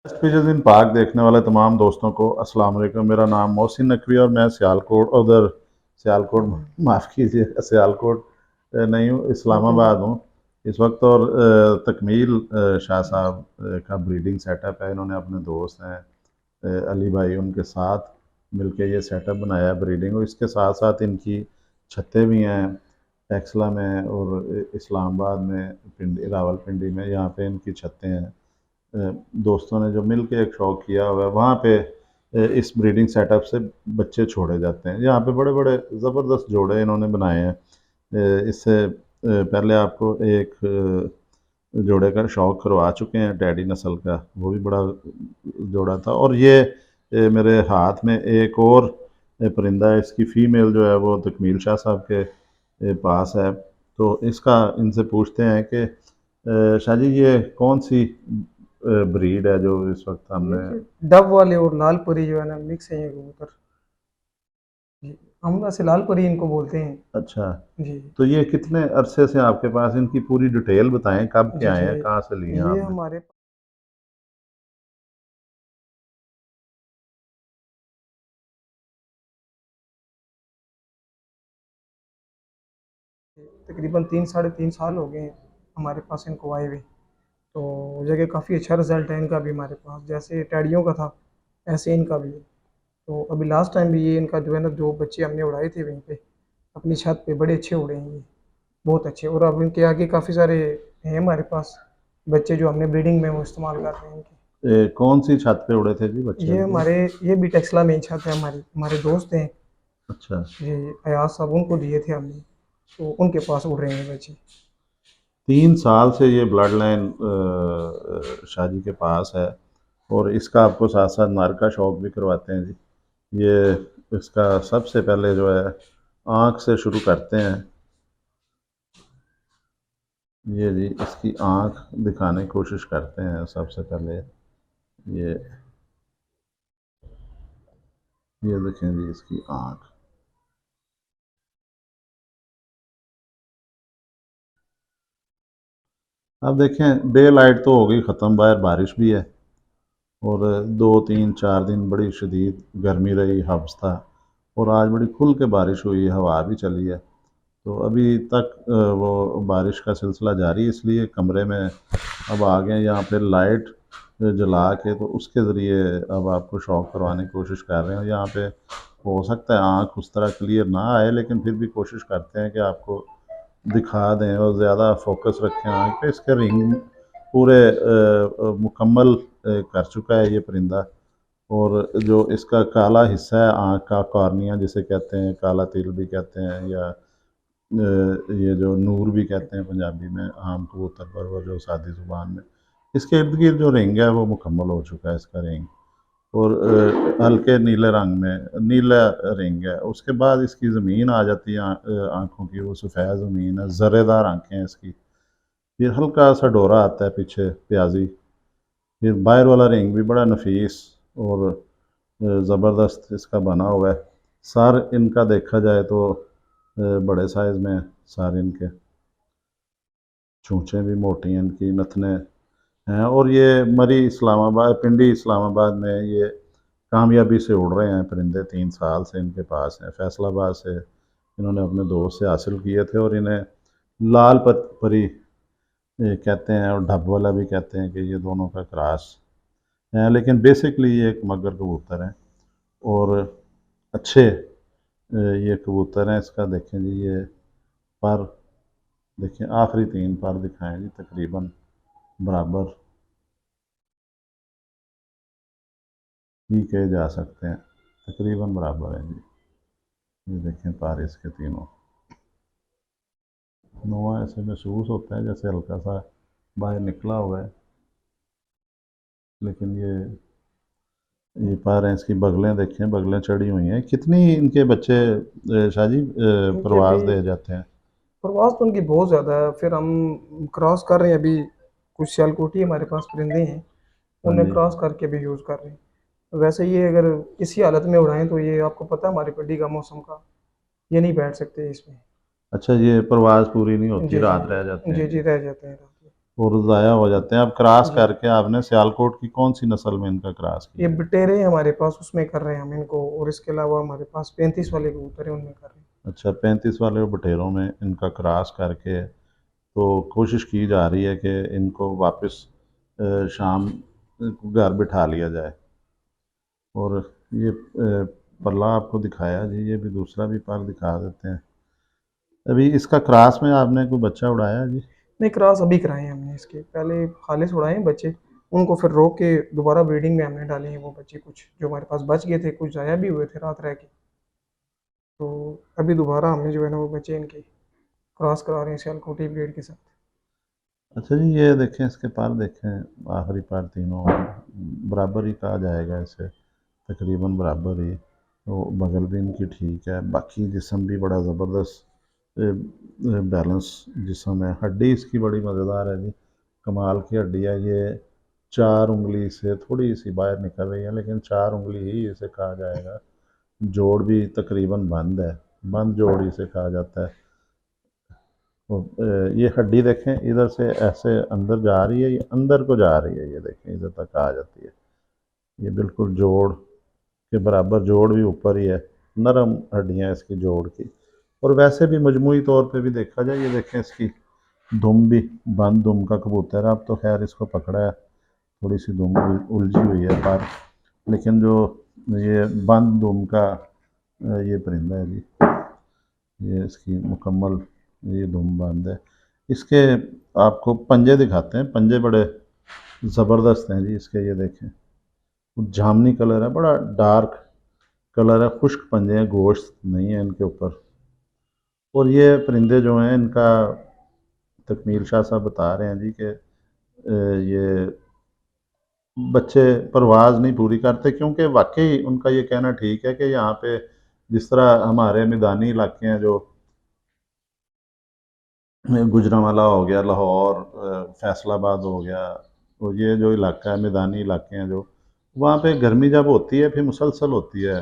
Television पाक देखने वाले तमाम दोस्तों को अस्सलाम वालेकुम। मेरा नाम मोहसिन नकवी और मैं सियालकोट उधर सियालकोट माफ़ कीजिए सियालकोट नहीं हूँ, इस्लामाबाद हूँ इस वक्त। और तकमील शाह साहब का ब्रीडिंग सेटअप है। इन्होंने अपने दोस्त हैं अली भाई, उनके साथ मिलके ये सेटअप बनाया है ब्रीडिंग। और इसके साथ साथ इनकी छतें भी हैं टेक्सला में और इस्लामाबाद में, पिंडी रावलपिंडी में, यहाँ पे इनकी छतें हैं। दोस्तों ने जो मिल के एक शौक़ किया हुआ है, वहाँ पे इस ब्रीडिंग सेटअप से बच्चे छोड़े जाते हैं। यहाँ पे बड़े बड़े ज़बरदस्त जोड़े इन्होंने बनाए हैं। इससे पहले आपको एक जोड़े का शौक़ करवा चुके हैं, टैडी नस्ल का, वो भी बड़ा जोड़ा था। और ये मेरे हाथ में एक और परिंदा है, इसकी फ़ीमेल जो है वो तकमील शाह साहब के पास है। तो इसका इनसे पूछते हैं कि शाह जी ये कौन सी ब्रीड है जो इस वक्त हमने। डब वाले और लाल परी जो है ना, मिक्स है ये कबूतर। जी, हम वैसे लाल परी इनको बोलते हैं। अच्छा, जी। तो ये कितने अरसे से आपके पास, इनकी पूरी डिटेल बताएं, कब के जी आए जी, हैं, कहाँ से लिए हैं ये आपने। हमारे तकरीबन 3 साढ़े 3 साल हो गए हैं हमारे पास इनको आए हुए। तो जगह काफ़ी अच्छा रिजल्ट है इनका भी हमारे पास, जैसे टैडियों का था ऐसे इनका भी है। तो अभी लास्ट टाइम भी ये इनका जो है ना, जो बच्चे हमने उड़ाए थे वहीं पे अपनी छत पे, बड़े अच्छे उड़े हैं ये, बहुत अच्छे। और अब इनके आगे काफ़ी सारे हैं हमारे पास बच्चे जो हमने ब्रीडिंग में वो इस्तेमाल कर रहे हैं इनके। कौन सी छत पे उड़े थे जी बच्चे ये इनके। हमारे, ये भी टेक्सला में ही छत है हमारी, हमारे दोस्त हैं अच्छा, ये अयाज साहब, उनको दिए थे हमने, तो उनके पास उड़ रहे हैं बच्चे। 3 साल से ये ब्लड लाइन शाहजी के पास है। और इसका आपको साथ साथ नर का शौक भी करवाते हैं जी। ये इसका सबसे पहले जो है आँख से शुरू करते हैं। ये जी इसकी आँख दिखाने की कोशिश करते हैं सबसे पहले। ये ये देखें जी इसकी आँख। अब देखें डे लाइट तो हो गई ख़त्म, बाहर बारिश भी है। और 2 3 4 दिन बड़ी शदीद गर्मी रही, हब्स था। और आज बड़ी खुल के बारिश हुई, हवा भी चली है। तो अभी तक वो बारिश का सिलसिला जारी है, इसलिए कमरे में अब आ गए यहाँ पे लाइट जला के, तो उसके ज़रिए अब आपको शौक करवाने की कोशिश कर रहे हैं। यहाँ पे हो सकता है आँख उस तरह क्लियर ना आए, लेकिन फिर भी कोशिश करते हैं कि आपको दिखा दें और ज़्यादा फोकस रखें आँख पे। इसके रिंग पूरे मुकम्मल कर चुका है ये परिंदा। और जो इसका काला हिस्सा है आँख का, कॉर्निया जिसे कहते हैं, काला तिल भी कहते हैं, या ये जो नूर भी कहते हैं पंजाबी में आम कबूतर पर, वो जो सादी ज़ुबान में, इसके इर्द गिर्द जो रिंग है वो मुकम्मल हो चुका है इसका रिंग। और हल्के नीले रंग में नीला रिंग है। उसके बाद इसकी ज़मीन आ जाती है, आँखों की वो सफ़ेद ज़मीन है, ज़रेदार आँखें हैं इसकी। फिर हल्का सा डोरा आता है पीछे प्याजी। फिर बाहर वाला रिंग भी बड़ा नफीस और ज़बरदस्त इसका बना हुआ है। सर इनका देखा जाए तो बड़े साइज़ में सर इनके, चोंचें भी मोटी हैं इनकी, नथने हैं। और ये मरी इस्लामाबाद, पिंडी इस्लामाबाद में ये कामयाबी से उड़ रहे हैं परिंदे। 3 साल से इनके पास हैं, फैसलाबाद से इन्होंने अपने दोस्त से हासिल किए थे। और इन्हें लाल परी कहते हैं और ढब वाला भी कहते हैं कि ये दोनों का क्रॉस है। लेकिन बेसिकली ये एक मगर कबूतर है और अच्छे ये कबूतर हैं। इसका देखें जी ये पर, देखें आखिरी 3 पर दिखाएं जी, तकरीबन बराबर ही कहे जा सकते हैं, तकरीबन बराबर है जी। ये देखें पर इसके तीनों, नोआ ऐसे महसूस होता है जैसे हल्का सा बाहर निकला हुआ है, लेकिन ये पर हैं। इसकी बगलें देखें, बगलें चढ़ी हुई हैं। कितनी इनके बच्चे शाहजी इनके अभी प्रवास दे जाते हैं। प्रवास तो उनकी बहुत ज़्यादा है, फिर हम क्रॉस कर रहे हैं अभी। कुछ सियालकोटी हमारे पास परिंदे हैं, हाँ उन्हें जी। क्रॉस करके भी यूज़ कर रहे हैं। वैसे ये अगर इसी हालत में उड़ाएं तो ये आपको पता है हमारी पिंडी का मौसम का, ये नहीं बैठ सकते इसमें। अच्छा, ये प्रवास पूरी नहीं होती, जी जी, रात रह जाते हैं जी जी। जी रह जाते हैं रात में। और ज़ाया हो जाते हैं। अब क्रॉस जी। करके आपने सियालकोट की कौन सी नस्ल में इनका क्रॉस ये किया है? बटेरे हैं हमारे पास, उसमें कर रहे हैं हम इनको, और इसके अलावा हमारे पास 35 वाले कबूतर हैं, उनमें कर रहे हैं। अच्छा, 35 वाले बटेरों में इनका क्रॉस करके तो कोशिश की जा रही है कि इनको वापस शाम घर बिठा लिया जाए। और ये पल्ला आपको दिखाया जी, ये भी दूसरा भी पर दिखा देते हैं। अभी इसका क्रॉस में आपने कोई बच्चा उड़ाया जी? नहीं, क्रॉस अभी कराए हैं हमने इसके, पहले खालिस उड़ाए हैं बच्चे, उनको फिर रोक के दोबारा ब्रीडिंग में हमने डाले हैं वो बच्चे, कुछ जो हमारे पास बच गए थे, कुछ ज़ाया भी हुए थे रात रह के। तो अभी दोबारा हमने जो है ना वो बच्चे इनके क्रॉस करा रहे हैं सियालकोटी ब्रीड के साथ। अच्छा जी, ये देखें इसके पर देखें, आखिरी पर तीनों बराबर ही कहा जाएगा इसे, तकरीबन बराबर ही। तो बगल भी इनकी ठीक है, बाकी जिस्म भी बड़ा ज़बरदस्त बैलेंस जिस्म है। हड्डी इसकी बड़ी मज़ेदार है जी, कमाल की हड्डी है ये। 4 उंगली से थोड़ी सी बाहर निकल रही है, लेकिन 4 उंगली ही इसे कहा जाएगा। जोड़ भी तकरीबन बंद है, बंद जोड़ इसे कहा जाता है। तो ये हड्डी देखें, इधर से ऐसे अंदर जा रही है, ये अंदर को जा रही है, ये देखें इधर तक आ जाती है। ये बिल्कुल जोड़ के बराबर, जोड़ भी ऊपर ही है, नरम हड्डियाँ इसकी जोड़ की। और वैसे भी मजमूई तौर पे भी देखा जाए, ये देखें इसकी दुम भी, बंद दुम का कबूतर है। अब तो खैर इसको पकड़ा है, थोड़ी सी दुम उलझी हुई है पर, लेकिन जो ये बंद दुम का ये परिंदा है जी, ये इसकी मुकम्मल ये दुम बंद है। इसके आपको पंजे दिखाते हैं, पंजे बड़े ज़बरदस्त हैं जी इसके, ये देखें जामनी कलर है, बड़ा डार्क कलर है, खुश्क पंजे हैं, गोश्त नहीं है इनके ऊपर। और ये परिंदे जो हैं इनका तकमील शाह साहब बता रहे हैं जी कि ये बच्चे परवाज़ नहीं पूरी करते, क्योंकि वाकई उनका ये कहना ठीक है कि यहाँ पे जिस तरह हमारे मैदानी इलाके हैं, जो गुजरांवाला हो गया, लाहौर, फैसलाबाद हो गया, तो ये जो इलाका है, मैदानी इलाके हैं जो, वहाँ पे गर्मी जब होती है फिर मुसलसल होती है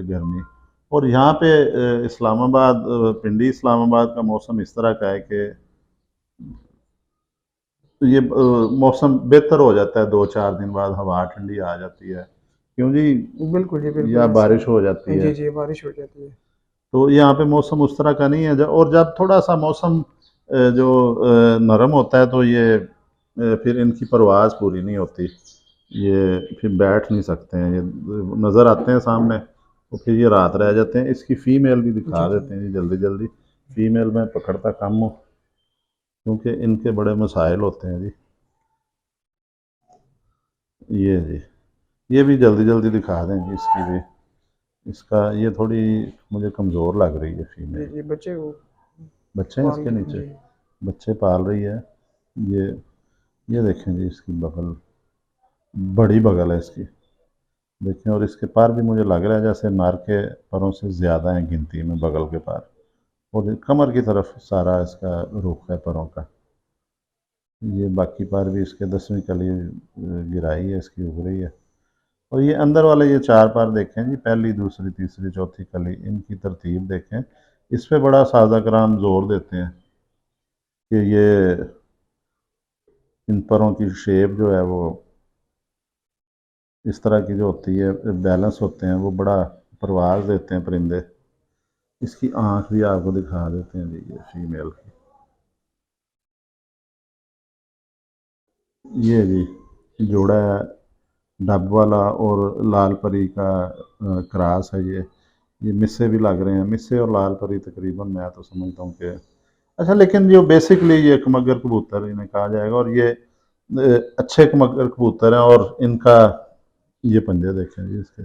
गर्मी। और यहाँ पे इस्लामाबाद, पिंडी इस्लामाबाद का मौसम इस तरह का है कि ये मौसम बेहतर हो जाता है, 2-4 दिन बाद हवा ठंडी आ जाती है, क्यों जी, बिल्कुल जी, बिल्कुल या ऐसे बारिश हो जाती ही। है। जी जी, बारिश हो जाती है। तो यहाँ पे मौसम उस तरह का नहीं है। और जब थोड़ा सा मौसम जो नरम होता है तो ये फिर इनकी परवाज़ पूरी नहीं होती, ये फिर बैठ नहीं सकते हैं, ये नज़र आते हैं सामने तो फिर ये रात रह जाते हैं। इसकी फ़ीमेल भी जी दिखा जी। देते हैं जी जल्दी जल्दी, फ़ीमेल में पकड़ता कम हो, क्योंकि इनके बड़े मसाइल होते हैं जी। ये जी, ये भी जल्दी जल्दी दिखा दें जी इसकी भी। इसका ये थोड़ी मुझे कमज़ोर लग रही है जी फ़ीमेल। जी, बच्चे वो बच्चे हैं पाल इसके रहे नीचे, जी। बच्चे पाल रही है। ये ये देखें जी, इसकी बगल बड़ी बगल है इसकी, देखें। और इसके पर भी मुझे लग रहा है जैसे नर के परों से ज़्यादा हैं गिनती में बगल के पर। और कमर की तरफ सारा इसका रुख है परों का। ये बाकी पर भी इसके 10वीं कली गिराई है इसकी, उग रही है। और ये अंदर वाले ये 4 पर देखें जी, पहली दूसरी तीसरी चौथी कली, इनकी तरतीब देखें। इस पे बड़ा सादा कराम जोर देते हैं कि ये इन परों की शेप जो है वो इस तरह की जो होती है, बैलेंस होते हैं, वो बड़ा परवाज़ देते हैं परिंदे। इसकी आँख भी आपको दिखा देते हैं जी, ये फीमेल की। ये जी जोड़ा है डब वाला और लाल परी का क्रॉस है ये मिस्से भी लग रहे हैं, मिस्से और लाल परी तकरीबन मैं तो समझता हूँ कि, अच्छा, लेकिन जो बेसिकली ये कमगर कबूतर इन्हें कहा जाएगा। और ये अच्छे कमगर कबूतर हैं। और इनका ये पंजे देखें जी, इसके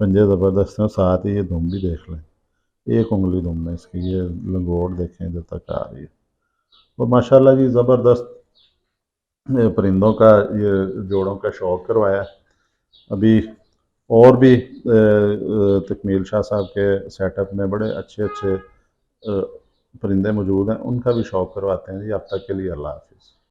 पंजे ज़बरदस्त हैं, साथ ही ये दुम भी देख लें, एक उंगली दुम है इसकी, ये लंगोट देखें इधर तक आ रही है। और माशाल्लाह जी ज़बरदस्त परिंदों का ये जोड़ों का शौक़ करवाया। अभी और भी तकमील शाह साहब के सेटअप में बड़े अच्छे अच्छे परिंदे मौजूद हैं, उनका भी शौक़ करवाते हैं जी। अब तक के लिए अल्लाह हाफ़िज़।